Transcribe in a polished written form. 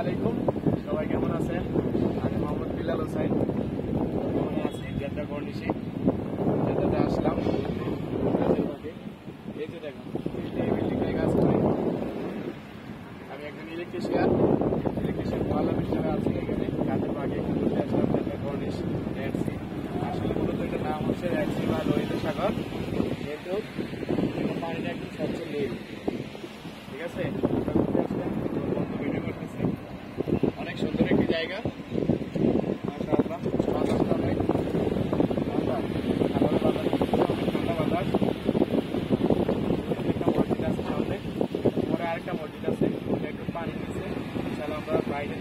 আলাইকুম, সবাই কেমন আছেন? আমি মোহাম্মদ বিলাল হোসাইন, বর্তমানে আছি জেদ্দা কর্নিশে। জেদ্দাতে আসলাম কাজের ফাঁকে। এই যে দেখুন বিল্ডিংয়ে কাজ করি। আমি একজন ইলেকট্রিশিয়ান মোয়াল্লাম হিসেবে আছি এখানে কাজের ফাঁকে। ঘুরতে আসলাম জেদ্দা কর্নিশ রেড সি। আসলে মূলত এটার নাম হচ্ছে রেড সি বা লোহিত সাগর, যেহেতু পানিটা একটু স্বচ্ছ নীল। ঠিক আছে, ভিডিও করতেছি। অনেক সুন্দর একটি জায়গা, মাশাআল্লাহ। বাতাসটা অনেক ঠান্ডা, ঠান্ডা বাতাস। একটা মসজিদ আছে সামনে, পরে আরেকটা মসজিদ আছে, ওটা একটু পানি নিচে। ইনশাআল্লাহ আমরা বাইরে